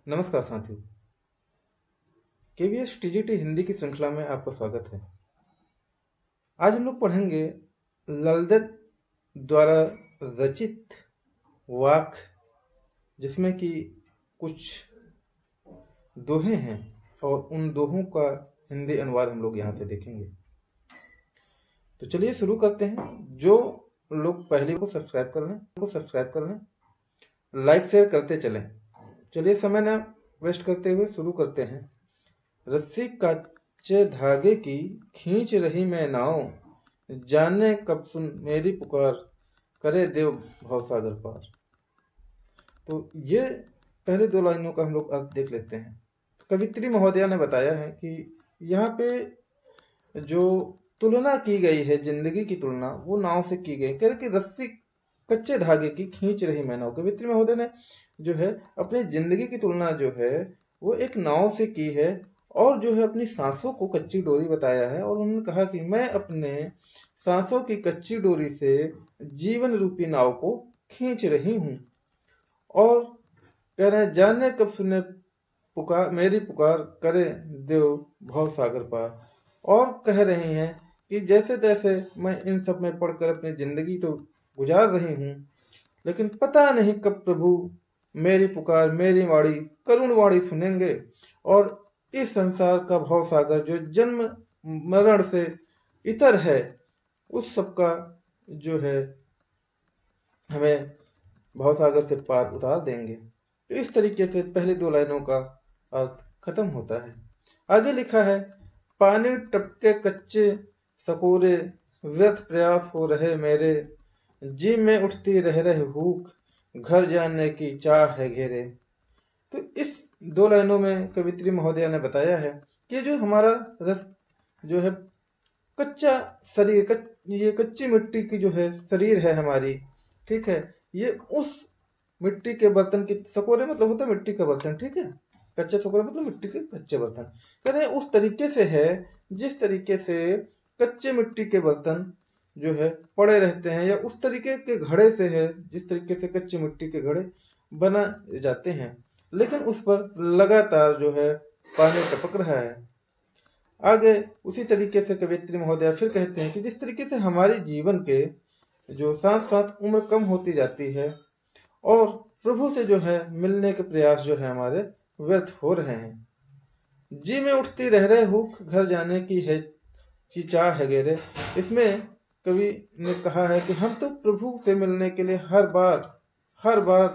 नमस्कार साथियों, KVS TGT Hindi की श्रृंखला में आपका स्वागत है। आज हम लोग पढ़ेंगे ललदत द्वारा रचित वाक, जिसमें कि कुछ दोहे हैं और उन दोहों का हिंदी अनुवाद हम लोग यहाँ पे देखेंगे। तो चलिए शुरू करते हैं। जो लोग पहले को सब्सक्राइब कर लें, लाइक शेयर करते चलें। चलिए समय न वेस्ट करते हुए शुरू करते हैं। रस्सी कच्चे धागे की खींच रही मैं नाव, जाने कब सुन मेरी पुकार, करे देव भवसागर पार। तो ये पहले दो लाइनों का हम लोग अर्थ देख लेते हैं। कवित्री महोदया ने बताया है कि यहाँ पे जो तुलना की गई है, जिंदगी की तुलना वो नाव से की गई। कह रहे कि रस्सी कच्चे धागे की खींच रही मैं नाव। कवित्री महोदय ने जो है अपनी जिंदगी की तुलना जो है वो एक नाव से की है, और जो है अपनी सांसों को कच्ची डोरी बताया है। और उन्होंने कहा कि मैं अपने सांसों की कच्ची डोरी से जीवन रूपी नाव को खींच रही हूं। और कह रहे हैं, जाने कब सुने पुकार मेरी पुकार, करे देव भव सागर पार। और कह रही हैं कि जैसे तैसे मैं इन सब में पढ़कर अपनी जिंदगी तो गुजार रही हूं, लेकिन पता नहीं कब प्रभु मेरी पुकार, मेरी वाणी, करुण वाणी सुनेंगे, और इस संसार का भव सागर जो जन्म मरण से इतर है, उस सब का जो है हमें भव सागर से पार उतार देंगे। तो इस तरीके से पहले दो लाइनों का अर्थ खत्म होता है। आगे लिखा है, पानी टपके कच्चे सकोरे, व्यर्थ प्रयास हो रहे मेरे, जी में उठती रह रहे भूख, घर जाने की चाह है घेरे। तो इस दो लाइनों में कवित्री महोदया ने बताया है कि जो हमारा रस जो है कच्चा शरीर, ये कच्ची मिट्टी की जो है शरीर है हमारी, ठीक है, ये उस मिट्टी के बर्तन की, सकोरे मतलब होता है मिट्टी का बर्तन, ठीक है, कच्चे सकोरे मतलब मिट्टी के कच्चे बर्तन। कह रहे हैं उस तरीके से है जिस तरीके से कच्चे मिट्टी के बर्तन जो है पड़े रहते हैं, या उस तरीके के घड़े से है जिस तरीके से कच्ची मिट्टी के घड़े बना जाते हैं, लेकिन उस पर लगातार जो है पानी टपक रहा है। आगे उसी तरीके से कवित्री महोदय फिर कहते हैं कि जिस तरीके से हमारे जीवन के जो साथ साथ उम्र कम होती जाती है, और प्रभु से जो है मिलने के प्रयास जो है हमारे व्यर्थ हो रहे हैं। जी में उठती रह रहे हुक, घर जाने की है चाह है गेरे। इसमें कवि ने कहा है कि हम तो प्रभु से मिलने के लिए हर बार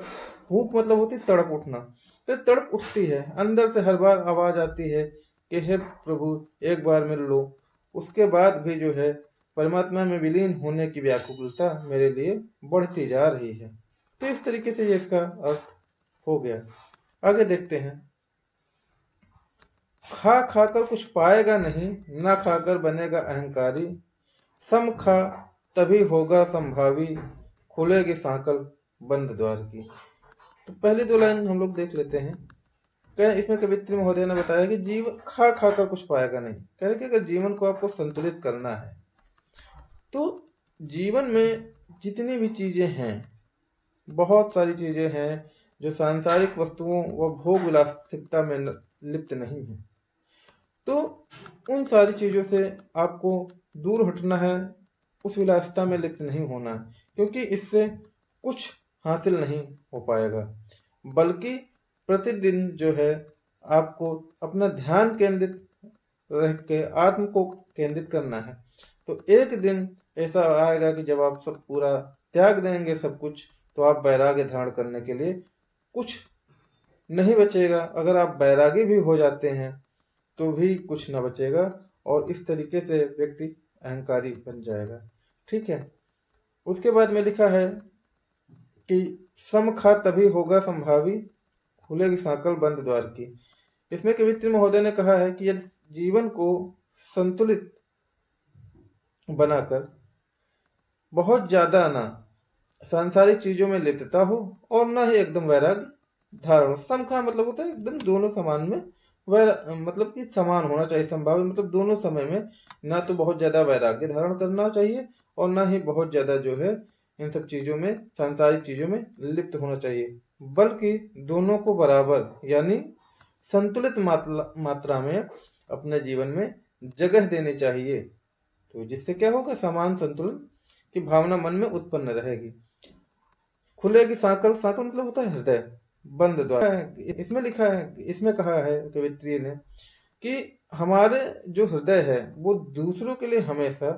भूख मतलब होती तड़प उठना, तो तड़प उठती है अंदर से, हर बार आवाज आती है कि हे प्रभु एक बार मिल लो। उसके बाद भी जो है परमात्मा में विलीन होने की व्याकुलता मेरे लिए बढ़ती जा रही है। तो इस तरीके से ये इसका अर्थ हो गया। आगे देखते हैं, खा खाकर कुछ पाएगा नहीं, ना खाकर बनेगा अहंकारी, सम खा तभी होगा संभावी, खुलेगी सांकल बंद द्वार की। तो पहली दो लाइन हम लोग देख लेते हैं। इसमें कवित्री महोदय ने बताया कि जीवन खा खाकर कुछ पाएगा नहीं। कह रहे कि अगर जीवन को आपको संतुलित करना है तो जीवन में जितनी भी चीजें हैं, बहुत सारी चीजें हैं जो सांसारिक वस्तुओं व भोग विलासिता में लिप्त नहीं है, तो उन सारी चीजों से आपको दूर हटना है, उस विलासिता में लिप्त नहीं होना, क्योंकि इससे कुछ हासिल नहीं हो पाएगा। बल्कि प्रतिदिन जो है आपको अपना ध्यान केंद्रित रह के आत्म को केंद्रित करना है। तो एक दिन ऐसा आएगा कि जब आप सब पूरा त्याग देंगे सब कुछ, तो आप वैराग्य धारण करने के लिए कुछ नहीं बचेगा। अगर आप वैरागी भी हो जाते हैं तो भी कुछ न बचेगा, और इस तरीके से व्यक्ति अहंकारी बन जाएगा, ठीक है। उसके बाद में लिखा है कि सम खा तभी होगा संभावी, खुलेगी सांकल बंद द्वार की। इसमें कवित्री महोदय ने कहा है कि यदि जीवन को संतुलित बनाकर बहुत ज्यादा ना सांसारिक चीजों में लिप्तता हो, और ना ही एकदम वैराग्य धारण। समखा मतलब होता है एकदम दोनों समान में, मतलब कि समान होना चाहिए। संभावी मतलब दोनों समय में ना तो बहुत ज्यादा वैराग्य धारण करना चाहिए, और ना ही बहुत ज्यादा जो है इन सब चीजों में, सांसारिक चीजों में लिप्त होना चाहिए, बल्कि दोनों को बराबर यानी संतुलित मात्रा में अपने जीवन में जगह देनी चाहिए। तो जिससे क्या होगा, समान संतुलन की भावना मन में उत्पन्न रहेगी। खुलेगी सांकल, सांकल मतलब होता है हृदय, बंद द्वार। इसमें लिखा है, इसमें कहा है कवित्री ने कि हमारे जो हृदय है वो दूसरों के लिए हमेशा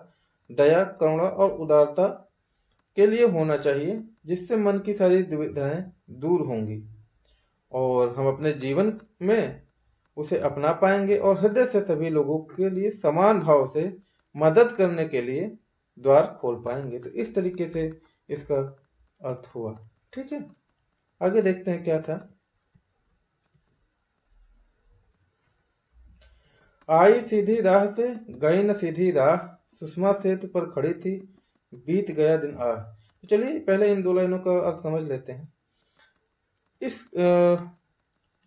दया, करुणा और उदारता के लिए होना चाहिए, जिससे मन की सारी दुविधाएं दूर होंगी और हम अपने जीवन में उसे अपना पाएंगे और हृदय से सभी लोगों के लिए समान भाव से मदद करने के लिए द्वार खोल पाएंगे। तो इस तरीके से इसका अर्थ हुआ। ठीक है, आगे देखते हैं क्या था। आई सीधी राह से गई न सीधी राह, सुषमा सेतु पर खड़ी थी बीत गया दिन आह। तो चलिए पहले इन दो लाइनों का अर्थ समझ लेते हैं। इस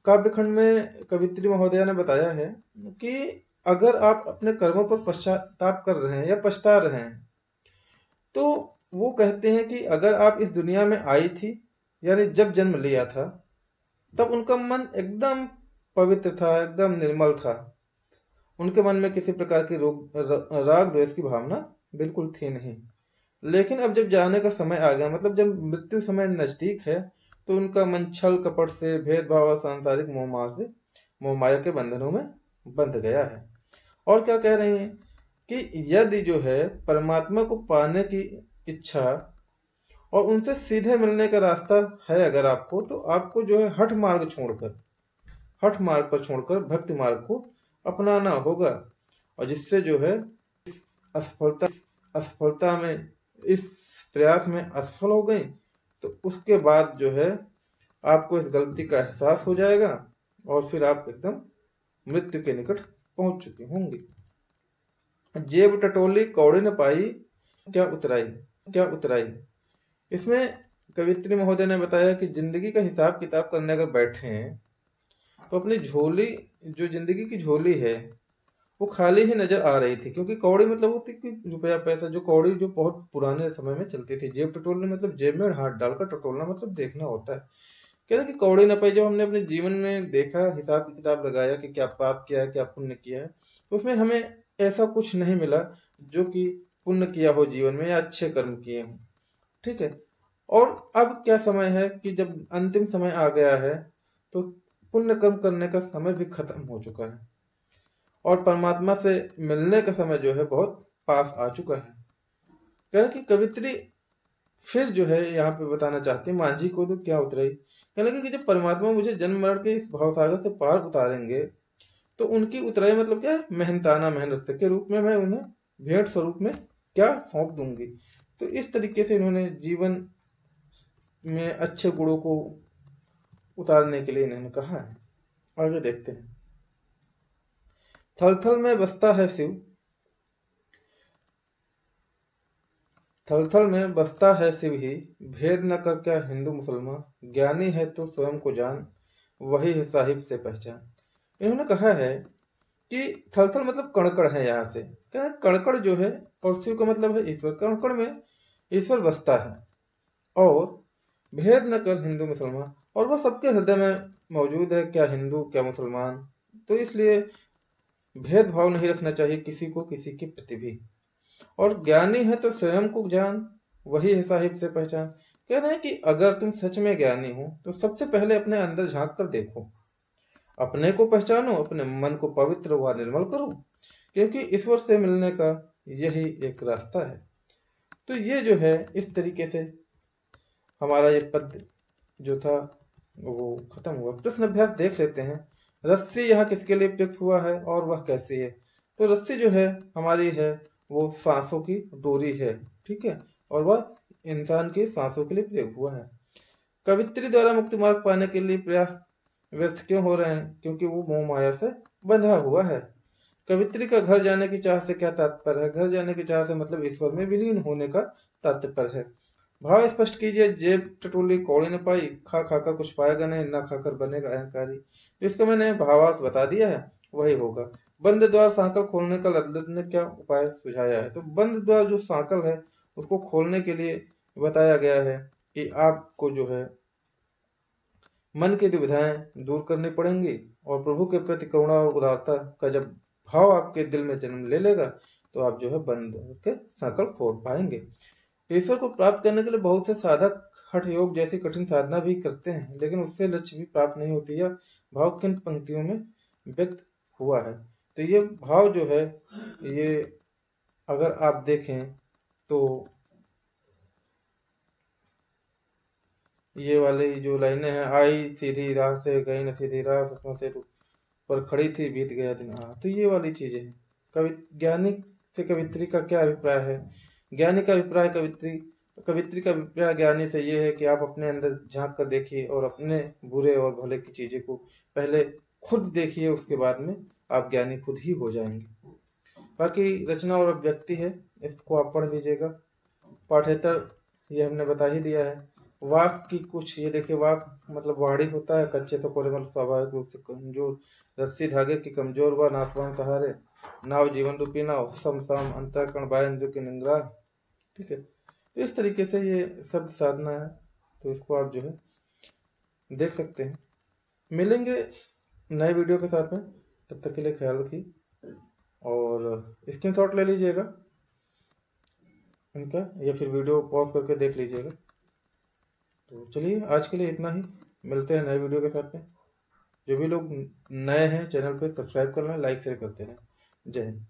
काव्यखंड में कवित्री महोदया ने बताया है कि अगर आप अपने कर्मों पर पश्चाताप कर रहे हैं या पछता रहे हैं, तो वो कहते हैं कि अगर आप इस दुनिया में आई थी, यानी जब जन्म लिया था, तब उनका मन एकदम पवित्र था, एकदम निर्मल था। उनके मन में किसी प्रकार की राग द्वेष की भावना बिल्कुल थी नहीं। लेकिन अब जब जाने का समय आ गया, मतलब जब मृत्यु समय नजदीक है, तो उनका मन छल कपट से, भेदभाव और सांसारिक मोह माया के बंधनों में बंध गया है। और क्या कह रहे हैं कि यदि जो है परमात्मा को पाने की इच्छा और उनसे सीधे मिलने का रास्ता है अगर आपको, तो आपको जो है हठ मार्ग पर छोड़कर भक्ति मार्ग को अपनाना होगा। और जिससे जो है असफलता में, इस प्रयास में असफल हो गई, तो उसके बाद जो है आपको इस गलती का एहसास हो जाएगा और फिर आप एकदम मृत्यु के निकट पहुंच चुके होंगे। जेब टटोली कौड़ी न पाई, क्या उतराई। इसमें कवित्री महोदय ने बताया कि जिंदगी का हिसाब किताब करने अगर बैठे हैं, तो अपनी झोली, जो जिंदगी की झोली है, वो खाली ही नजर आ रही थी। क्योंकि कौड़ी मतलब होती कि रुपया पैसा, जो कौड़ी जो बहुत पुराने समय में चलती थी। जेब टटोलना मतलब जेब में हाथ डालकर टटोलना मतलब देखना होता है। कह रहे कि कौड़ी न पाई, जब हमने अपने जीवन में देखा, हिसाब किताब लगाया कि क्या पाप किया है, क्या पुण्य किया है, तो उसमें हमें ऐसा कुछ नहीं मिला जो कि पुण्य किया हो जीवन में या अच्छे कर्म किए हों। ठीक है, और अब क्या समय है कि जब अंतिम समय आ गया है, तो पुण्य कर्म करने का समय भी खत्म हो चुका है और परमात्मा से मिलने का समय जो है बहुत पास आ चुका है। कह रहे कि कवित्री फिर जो है यहाँ पे बताना चाहती है, मांझी को तो क्या उतराई। कहने लगे कि जब परमात्मा मुझे जन्म मरण के इस भवसागर से पार उतारेंगे, तो उनकी उतराई मतलब क्या है, मेहनताना मेहनत के रूप में मैं उन्हें भेंट स्वरूप में क्या सौंप दूंगी। तो इस तरीके से इन्होंने जीवन में अच्छे गुणों को उतारने के लिए इन्होंने कहा है। आगे देखते हैं। थल थल में बसता है शिव, थल थल में बसता है शिव ही, भेद न कर क्या हिंदू मुसलमान, ज्ञानी है तो स्वयं को जान, वही है साहिब से पहचान। इन्होंने कहा है कि थल थल मतलब कणकड़ है। यहाँ से क्या, कणकड़ जो है, और शिव का मतलब है ईश्वर। कणकड़ में ईश्वर बसता है और भेद न कर हिंदू मुसलमान, और वह सबके हृदय में मौजूद है, क्या हिंदू क्या मुसलमान। तो इसलिए भेदभाव नहीं रखना चाहिए किसी को किसी के प्रति भी। और ज्ञानी है तो स्वयं को जान, वही है साहिब से पहचान। कह रहे हैं कि अगर तुम सच में ज्ञानी हो, तो सबसे पहले अपने अंदर झांक कर देखो, अपने को पहचानो, अपने मन को पवित्र व निर्मल करो, क्योंकि ईश्वर से मिलने का यही एक रास्ता है। तो ये जो है इस तरीके से हमारा ये पद जो था वो खत्म हुआ। प्रश्न अभ्यास देख लेते हैं। रस्सी यहाँ किसके लिए प्रयुक्त हुआ है और वह कैसी है। तो रस्सी जो है हमारी है वो सांसों की डोरी है। ठीक है, और वह इंसान की सांसों के लिए प्रयोग हुआ है। कवित्री द्वारा मुक्ति मार्ग पाने के लिए प्रयास व्यर्थ क्यों हो रहे हैं, क्योंकि वो मोह माया से बंधा हुआ है। कवित्री का घर जाने की चाह से क्या तात्पर्य है। घर जाने की चाह से मतलब ईश्वर में विलीन होने का तात्पर्य है। भाव स्पष्ट कीजिए। जेब टटोली कौड़ी न पाई, खा खाकर कुछ पाएगा नहीं, ना खाकर बनेगा अहंकारी। इसका मैंने भावार्थ बता दिया है, वही होगा। बंद द्वार सांकल खोलने का लल्लत ने क्या उपाय सुझाया है। तो बंद द्वार जो सांकल है उसको खोलने के लिए बताया गया है कि आपको जो है मन की दुविधाएं दूर करनी पड़ेंगी, और प्रभु के प्रति करुणा और उदारता का जब भाव आपके दिल में जन्म ले लेगा तो आप जो है बंद के संकल्प फोड़ पाएंगे। ईश्वर को प्राप्त करने के लिए बहुत से साधक हठ योग जैसी कठिन साधना भी करते हैं, लेकिन उससे लक्ष्य भी प्राप्त नहीं होती। यह भाव किन पंक्तियों में व्यक्त हुआ है? तो ये भाव जो है, ये अगर आप देखें तो ये वाली जो लाइनें हैं, आई सीधी राह से गई न सीधी राह, सपनों से पर खड़ी थी बीत गया दिन। हाँ, तो ये वाली चीजें हैं। ज्ञानी से कवित्री का क्या अभिप्राय है? ज्ञानी का अभिप्राय कवित्री का अभिप्राय ज्ञानी से ये है कि आप अपने अंदर झांक कर देखिए और अपने बुरे और भले की चीजें को पहले खुद देखिए, उसके बाद में आप ज्ञानी खुद ही हो जाएंगे। बाकी रचना और अभिव्यक्ति है, इसको आप पढ़ लीजिएगा। पाठ्येतर ये हमने बता ही दिया है। वाक की कुछ ये देखिए, वाक मतलब वाणी होता है, कच्चे तो कोरे मतलब स्वाभाविक रूप से कमजोर, रस्सी धागे की कमजोर व नासवान सहारे, नाव जीवन रूपी नाव, सम साम अंतःकरण बायंजु की निंद्रा। ठीक है, तो इस तरीके से ये शब्द साधना है, तो इसको आप जो है देख सकते हैं। मिलेंगे नए वीडियो के साथ में, तब तक के लिए ख्याल रखिए और स्क्रीनशॉट ले लीजिएगा इनका, या फिर वीडियो पॉज करके देख लीजिएगा। तो चलिए आज के लिए इतना ही, मिलते हैं नए वीडियो के साथ में। जो भी लोग नए हैं चैनल पे सब्सक्राइब कर लें, लाइक शेयर करते रहें। जय हिंद।